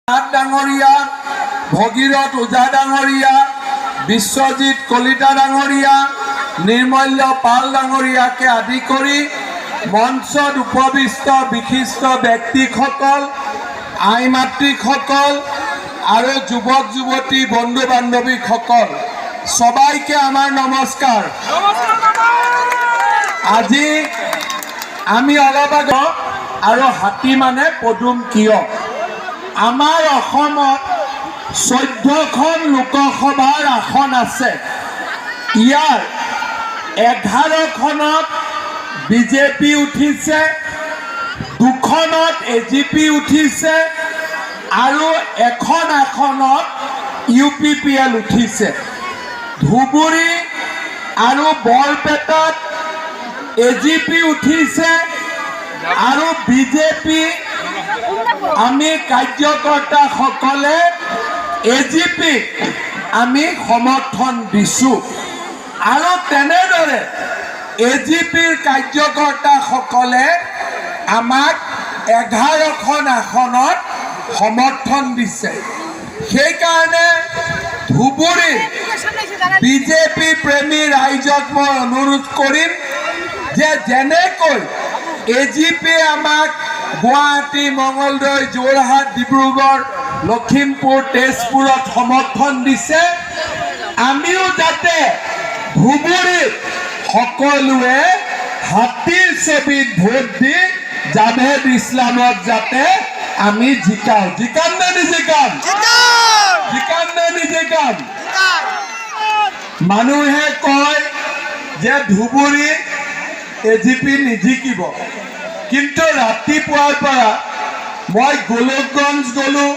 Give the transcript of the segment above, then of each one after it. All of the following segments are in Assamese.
ডাঙৰীয়া, ভগীৰথ ওজা ডাঙৰীয়া, বিশ্বজিৎ কলিতা ডাঙৰীয়া, নিৰ্মল্য পাল ডাঙৰীয়াকে আদি কৰি মঞ্চত উপবিষ্ট বিশিষ্ট ব্যক্তিসকল, আই মাতৃসকল আৰু যুৱক যুৱতী বন্ধু বান্ধৱীসকল সবাইকে আমাৰ নমস্কাৰ। আজি আমি অলপ আগত আৰু হাতী মানে পদুম কিয় আমাৰ অসমত 14খন লোকসভাৰ আসন আছে। ইয়াৰ 11খনত বিজেপি উঠিছে, 2খনত এজিপি উঠিছে আৰু এখন আসনত UPPL উঠিছে। ধুবুৰী আৰু বৰপেটাত এজিপি উঠিছে আৰু বিজেপি আমি কাৰ্যকৰ্তাসকলে এজিপি আমি সমৰ্থন দিছোঁ আৰু তেনেদৰে এজিপিৰ কাৰ্যকৰ্তাসকলে আমাক 11খন আসনত সমৰ্থন দিছে। সেইকাৰণে ধুবুৰী বিজেপি প্ৰেমী ৰাইজক মই অনুৰোধ কৰিম যে যেনেকৈ এজিপিয়ে আমাক গুৱাহাটী, মঙলদৈ, যোৰহাট, ডিব্ৰুগড়, লখিমপুৰ, তেজপুৰত সমৰ্থন দিছে, আমিও যাতে ধুবুৰীত সকলোৱে হাতীৰ ছবিত ভোট দি জাভেদ ইছলামক যাতে আমি জিকাম। জিকাম নে নিজিকাম? জিকাম নে নিজিকাম? মানুহে কয় যে ধুবুৰী এজিপি নিজিকিব, কিন্তু ৰাতিপুৱাৰ পৰা মই গোলকগঞ্জ গ'লো,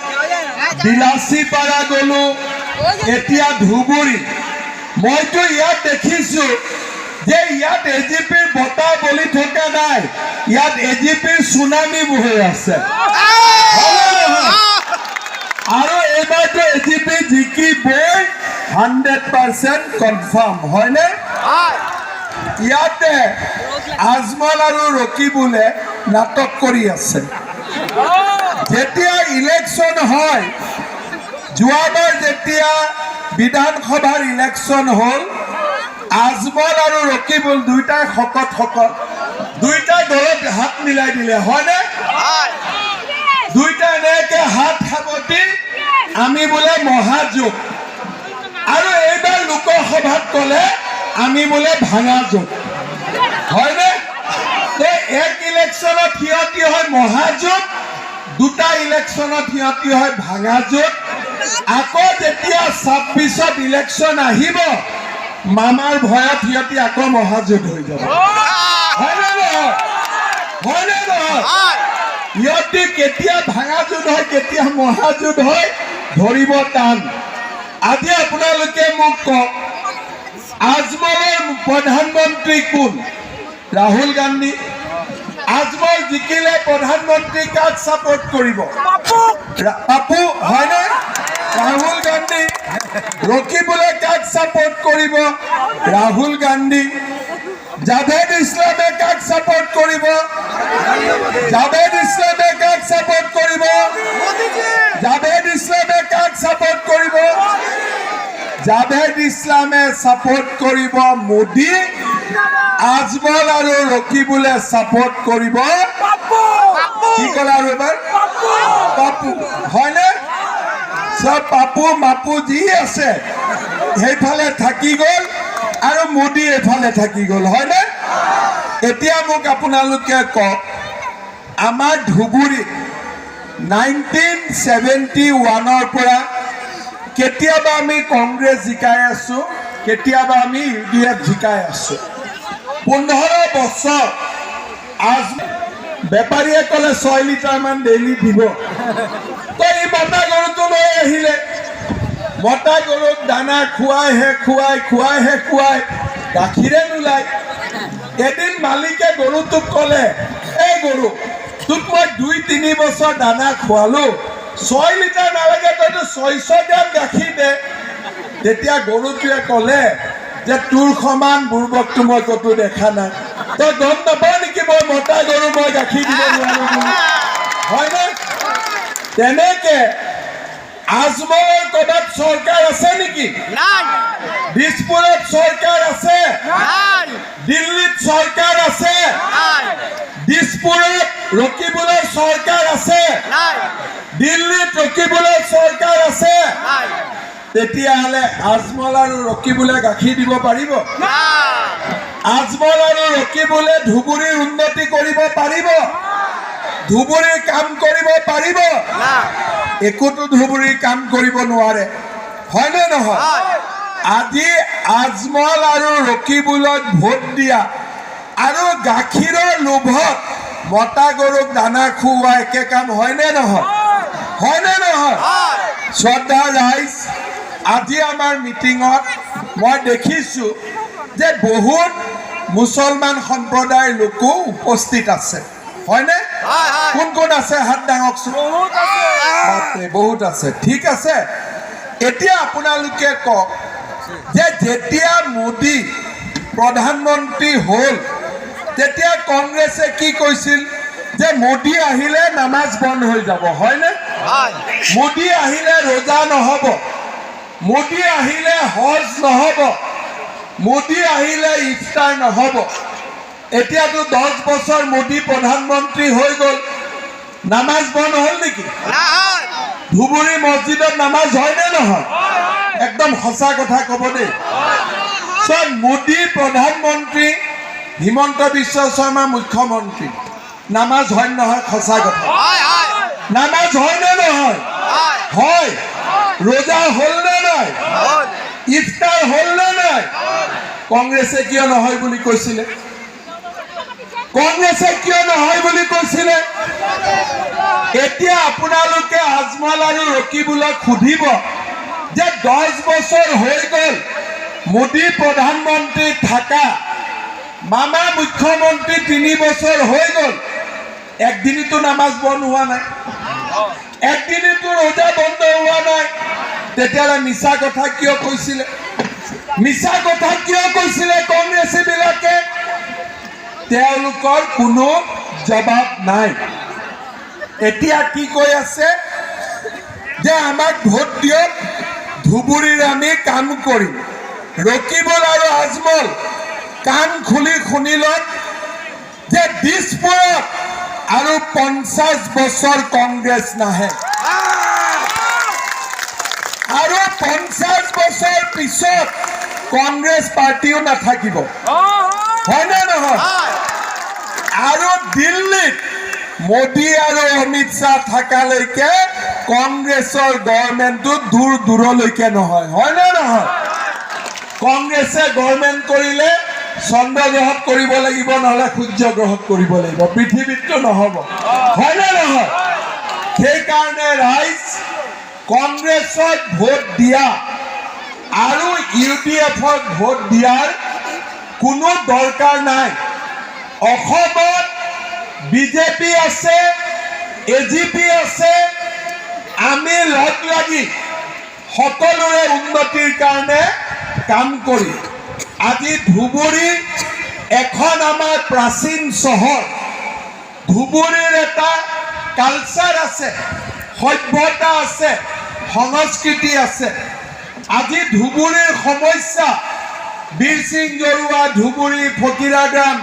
বিলাচীপাৰা গ'লো, এতিয়া ধুবুৰী। মইতো ইয়াত দেখিছোঁ যে ইয়াত এজিপিৰ বতাহ বলি থকা নাই, ইয়াত এজিপিৰ চুনামি বৈ আছে। আৰু এইবাৰতো এজিপি জিকিবই 100% কনফাৰ্ম, হয়নে? ইয়াতে আজমল আৰু ৰকিবুলে নাটক কৰি আছে। যেতিয়া ইলেকশ্যন হয়, যোৱাবাৰ যেতিয়া বিধানসভাৰ ইলেকশ্যন হ'ল, আজমল আৰু ৰকিবুল দুইটাই শকত, দুইটা দলত হাত মিলাই দিলে, হয়নে? দুইটা এনেকে হাত সাৱটি আমি বোলে মহাযোগ, আৰু এইবাৰ লোকসভাত ক'লে আমি বোলে ভাঙা যোগ, হয়নে? এক ইলেকশ্যনত সিহঁতি হয় মহাযোগ, দুটা ইলেকশ্যনত সিহঁতি হয় ভাঙা যোগ। আকৌ যেতিয়া 26ত ইলেকশ্যন আহিব, মামাৰ ভয়ত সিহঁতি আকৌ মহাযোগ হৈ যাব, হয়নে নহয়? হয়নে নহয়? সিহঁতি কেতিয়া ভাঙা যোগ হয় কেতিয়া মহাযোগ হয় ধৰিব টান। আজি আপোনালোকে মোক কওক, আজমলৰ প্ৰধানমন্ত্ৰী কোন? ৰাহুল গান্ধী। আজমল জিকিলে প্ৰধানমন্ত্ৰী কাক ছাপোৰ্ট কৰিব? পাপু, হয়নে? ৰাহুল গান্ধী। ৰকিবুলে কাক ছাপোৰ্ট কৰিব? ৰাহুল গান্ধী। জাভেদ ইছলামে কাক ছাপোৰ্ট কৰিব? জাভেদ ইছলামে কাক ছাপোৰ্ট কৰিব? জাভেদ ইছলামে কাক ছাপোৰ্ট কৰিব? জাভেদ ইছলামে ছাপোৰ্ট কৰিব মোদী, আজমল আৰু ৰকিবুলে ছাপোৰ্ট কৰিব কি ক'লে আৰু এবাৰ? পাপু, হয়নে? চব পাপু মাপু যি আছে সেইফালে থাকি গ'ল আৰু মোদী এইফালে থাকি গ'ল, হয়নে? এতিয়া মোক আপোনালোকে কওক, আমাৰ ধুবুৰীত 1971ৰ পৰা কেতিয়াবা আমি কংগ্ৰেছ জিকাই আছো, কেতিয়াবা আমি UDF জিকাই আছো। 15 বছৰ আজ বেপাৰীয়ে ক'লে 6 লিটাৰমান ডেইলি দিব। তই এই মতা গৰুটো লৈ আহিলে, মতা গৰুক দানা খুৱাইহে খুৱাই গাখীৰে নোলায়। এদিন মালিকে গৰুটোক ক'লে, এই গৰু তোক মই 2-3 বছৰ দানা খোৱালো, 6 লিটাৰ নালাগে, তইতো 600 গ্ৰাম গাখীৰ দে। তেতিয়া গৰুটোৱে ক'লে যে তোৰ সমান বুৰ্বকটো মই ক'তো দেখা নাই, তই গম নাপাৱ নেকি মই মতা গৰু মই গাখীৰ দিব নোৱাৰো বুলি, হয়নে? তেনেকে আজমলৰ ক'ৰবাত চৰকাৰ আছে নেকি? দিছপুৰত চৰকাৰ আছে? দিল্লীত চৰকাৰ আছে? দিছপুৰত ৰকিবুলৰ চৰকাৰ আছে? দিল্লীত ৰকিবুলৰ চৰকাৰ আছে? তেতিয়াহ'লে আজমল আৰু ৰকিবুলে গাখীৰ দিব পাৰিব? আজমল আৰু ৰকিবুলে ধুবুৰীৰ উন্নতি কৰিব পাৰিব? ধুবুৰীৰ কাম কৰিব পাৰিব? একোটো ধুবুৰীৰ কাম কৰিব নোৱাৰে, হয়নে নহয়? আজি আজমল আৰু ৰকিবুলক ভোট দিয়া আৰু গাখীৰৰ লোভত মতা গৰুক দানা খুওৱা একে কাম হয়নে নহয়? হয়নে নহয়? শ্ৰদ্ধা ৰাইজ, আজি আমাৰ মিটিঙত মই দেখিছোঁ যে বহুত মুছলমান সম্প্ৰদায়ৰ লোকো উপস্থিত আছে, হয়নে? কোন কোন আছে হাত দাঙকচোন। বাপৰে, বহুত আছে। ঠিক আছে, এতিয়া আপোনালোকে কওক যে যেতিয়া মোদী প্ৰধানমন্ত্ৰী হ'ল তেতিয়া কংগ্ৰেছে কি কৈছিল যে মোদী আহিলে নামাজ বন্ধ হৈ যাব, হয়নে? মোদী আহিলে ৰোজা নহ'ব, মোদী আহিলে হজ নহ'ব, মোদী আহিলে ইফতাৰ নহ'ব। এতিয়াতো 10 বছৰ মোদী প্ৰধানমন্ত্ৰী হৈ গ'ল, নামাজ বন্ধ হ'ল নেকি? ধুবুৰী মছজিদত নামাজ হয়নে নহয়? একদম সঁচা কথা ক'ব দেই। চব মোদী প্ৰধানমন্ত্ৰী, হিমন্ত বিশ্ব শৰ্মা মুখ্যমন্ত্ৰী, নামাজ হয় নহয়? সঁচা কথা। নামাজ হয়নে নহয়? হয়। ৰোজা হ'ল নে নাই? ইফতাৰ হ'ল নে নাই? কংগ্ৰেছে কিয় নহয় বুলি কৈছিলে? কংগ্ৰেছে কিয় নহয় বুলি কৈছিলে? এতিয়া আপোনালোকে আজমল আৰু ৰকিবুলক সুধিব যে 10 বছৰ হৈ গ'ল মোদী প্ৰধানমন্ত্ৰী থাকা, মামা মুখ্যমন্ত্ৰী 3 বছৰ হৈ গ'ল, একদিনতো নামাজ বন্ধ হোৱা নাই, একদিনতো ৰোজা বন্ধ হোৱা নাই, তেতিয়াহ'লে মিছা কথা কিয় কৈছিলে? মিছা কথা কিয় কৈছিলে কংগ্ৰেছীবিলাকে? তেওঁলোকৰ কোনো জবাব নাই। এতিয়া কি কৈ আছে যে আমাক ভোট দিয়ক, ধুবুৰীৰ আমি কাম কৰিম। ৰকিবুল আৰু আজমল কাণ খুলি শুনি লওক যে দিছপুৰত আৰু 50 বছৰ কংগ্ৰেছ নাহে, আৰু 50 বছৰ পিছত কংগ্ৰেছ পাৰ্টিও নাথাকিব, হয়নে নহয়? আৰু দিল্লীত মোদী আৰু অমিত শ্বাহ থাকালৈকে কংগ্ৰেছৰ গভৰ্ণমেণ্টটো দূৰ দূৰলৈকে নহয়, হয়নে নহয়? কংগ্ৰেছে গভৰ্ণমেণ্ট কৰিলে চন্দ্ৰগ্ৰহত কৰিব লাগিব, নহ'লে সূৰ্য গ্ৰহত কৰিব লাগিব, পৃথিৱীতটো নহ'ব, হয়নে নহয়? সেইকাৰণে ৰাইজ কংগ্ৰেছক ভোট দিয়া আৰু UDFক ভোট দিয়াৰ কোনো দৰকাৰ নাই। অসমত বিজেপি আছে, AGP আছে, আমি লগ লাগি সকলোৰে উন্নতিৰ কাৰণে কাম কৰি আজি ধুবুৰী এখন আমাৰ প্ৰাচীন চহৰ, ধুবুৰীৰ এটা কালচাৰ আছে, সভ্যতা আছে, সংস্কৃতি আছে। আজি ধুবুৰীৰ সমস্যা বীৰ সিং জৰুৱা, ধুবুৰী, ফকিৰাগাম,